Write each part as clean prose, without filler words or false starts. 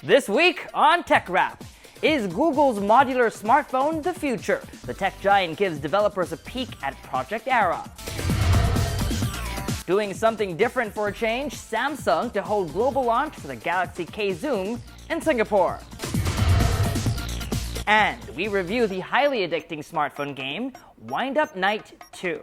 This week on TechRap, is Google's modular smartphone the future? The tech giant gives developers a peek at Project Era. Doing something different for a change, Samsung to hold global launch for the Galaxy K Zoom in Singapore. And we review the highly addicting smartphone game, Windup Knight 2.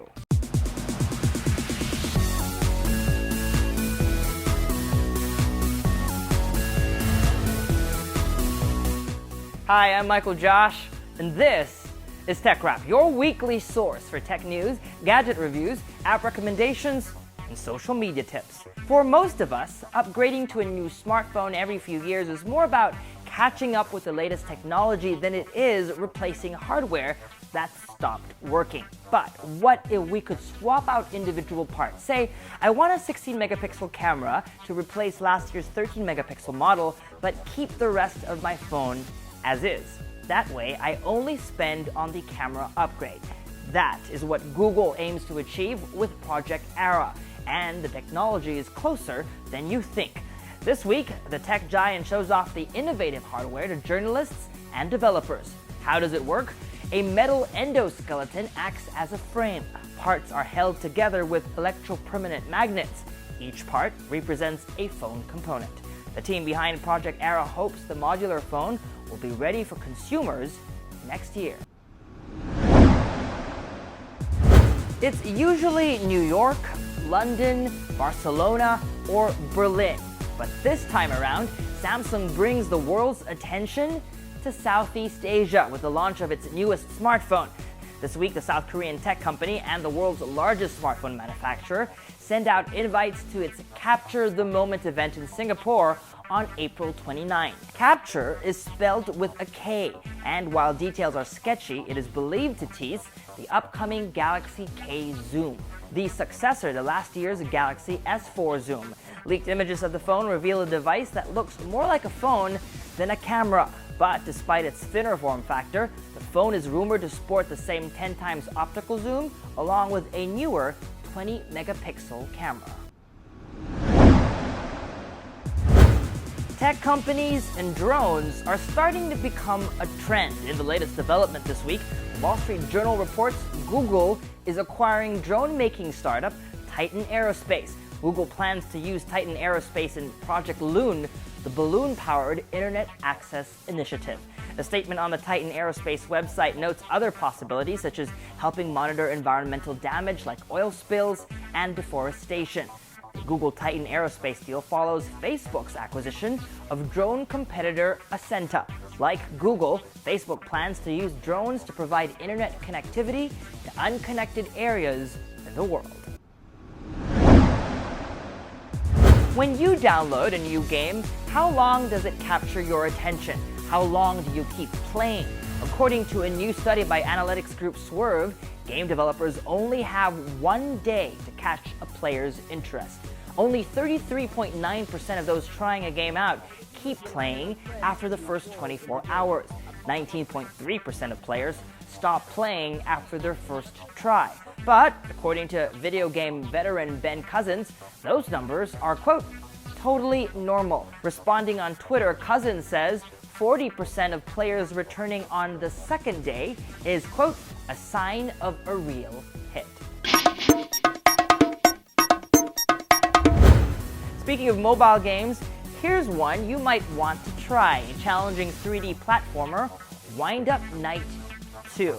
Hi, I'm Michael Josh, and this is TechRap, your weekly source for tech news, gadget reviews, app recommendations, and social media tips. For most of us, upgrading to a new smartphone every few years is more about catching up with the latest technology than it is replacing hardware that's stopped working. But what if we could swap out individual parts? Say, I want a 16 megapixel camera to replace last year's 13 megapixel model, but keep the rest of my phone as is. That way, I only spend on the camera upgrade. That is what Google aims to achieve with Project Era, and the technology is closer than you think. This week, the tech giant shows off the innovative hardware to journalists and developers. How does it work? A metal endoskeleton acts as a frame. Parts are held together with electropermanent magnets. Each part represents a phone component. The team behind Project Era hopes the modular phone will be ready for consumers next year. It's usually New York, London, Barcelona, or Berlin. But this time around, Samsung brings the world's attention to Southeast Asia with the launch of its newest smartphone. This week, the South Korean tech company and the world's largest smartphone manufacturer send out invites to its Capture the Moment event in Singapore on April 29. Capture is spelled with a K, and while details are sketchy, it is believed to tease the upcoming Galaxy K Zoom, the successor to last year's Galaxy S4 Zoom. Leaked images of the phone reveal a device that looks more like a phone than a camera. But despite its thinner form factor, the phone is rumored to sport the same 10 times optical zoom, along with a newer 20 megapixel camera. Tech companies and drones are starting to become a trend. In the latest development this week, the Wall Street Journal reports Google is acquiring drone-making startup Titan Aerospace. Google plans to use Titan Aerospace in Project Loon, the balloon-powered Internet Access Initiative. A statement on the Titan Aerospace website notes other possibilities, such as helping monitor environmental damage like oil spills and deforestation. The Google Titan Aerospace deal follows Facebook's acquisition of drone competitor Ascenta. Like Google, Facebook plans to use drones to provide internet connectivity to unconnected areas in the world. When you download a new game, how long does it capture your attention? How long do you keep playing? According to a new study by analytics group Swerve, game developers only have 1 day to catch a player's interest. Only 33.9% of those trying a game out keep playing after the first 24 hours. 19.3% of players stop playing after their first try. But, according to video game veteran Ben Cousins, those numbers are, quote, totally normal. Responding on Twitter, Cousins says 40% of players returning on the second day is, quote, a sign of a real hit. Speaking of mobile games, here's one you might want to try. A challenging 3D platformer, Windup Knight 2.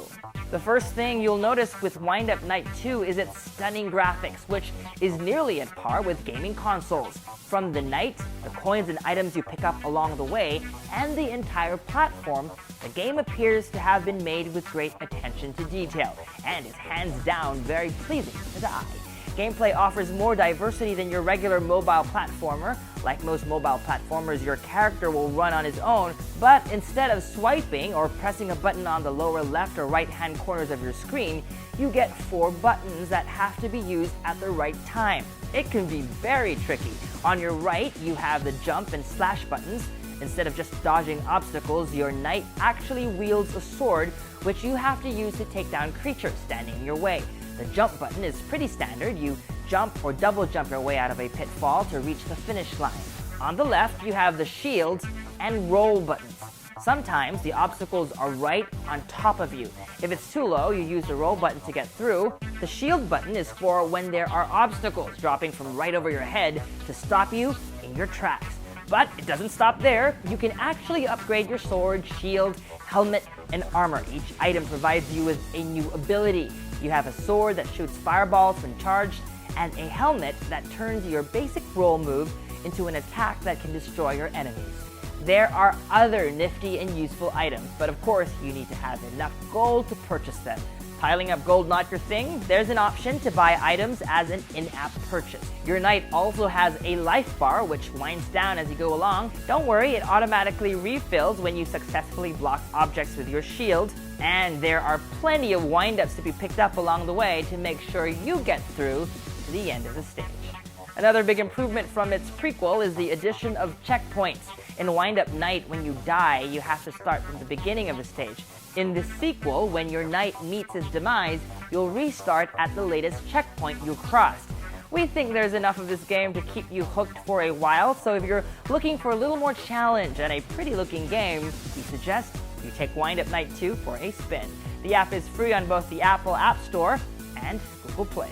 The first thing you'll notice with Windup Knight 2 is its stunning graphics, which is nearly at par with gaming consoles. From the knight, the coins and items you pick up along the way, and the entire platform, the game appears to have been made with great attention to detail, and is hands down very pleasing to the eye. Gameplay offers more diversity than your regular mobile platformer. Like most mobile platformers, your character will run on his own, but instead of swiping or pressing a button on the lower left or right-hand corners of your screen, you get 4 buttons that have to be used at the right time. It can be very tricky. On your right, you have the jump and slash buttons. Instead of just dodging obstacles, your knight actually wields a sword, which you have to use to take down creatures standing in your way. The jump button is pretty standard. You jump or double jump your way out of a pitfall to reach the finish line. On the left, you have the shield and roll buttons. Sometimes the obstacles are right on top of you. If it's too low, you use the roll button to get through. The shield button is for when there are obstacles dropping from right over your head to stop you in your tracks. But it doesn't stop there. You can actually upgrade your sword, shield, helmet, and armor. Each item provides you with a new ability. You have a sword that shoots fireballs when charged, and a helmet that turns your basic roll move into an attack that can destroy your enemies. There are other nifty and useful items, but of course you need to have enough gold to purchase them. Piling up gold not your thing? There's an option to buy items as an in-app purchase. Your knight also has a life bar which winds down as you go along. Don't worry, it automatically refills when you successfully block objects with your shield. And there are plenty of windups to be picked up along the way to make sure you get through to the end of the stage. Another big improvement from its prequel is the addition of checkpoints. In Windup Knight, when you die, you have to start from the beginning of the stage. In the sequel, when your knight meets his demise, you'll restart at the latest checkpoint you crossed. We think there's enough of this game to keep you hooked for a while, so if you're looking for a little more challenge and a pretty-looking game, we suggest you take Windup Knight 2 for a spin. The app is free on both the Apple App Store and Google Play.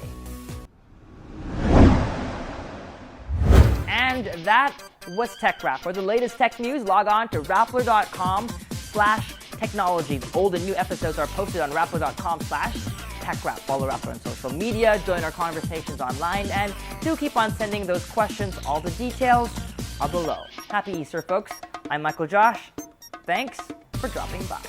And that was TechRap. For the latest tech news, log on to Rappler.com/technology. Old and new episodes are posted on Rappler.com/TechRap. Follow Rappler on social media, join our conversations online, and do keep on sending those questions. All the details are below. Happy Easter, folks. I'm Michael Josh. Thanks for dropping by.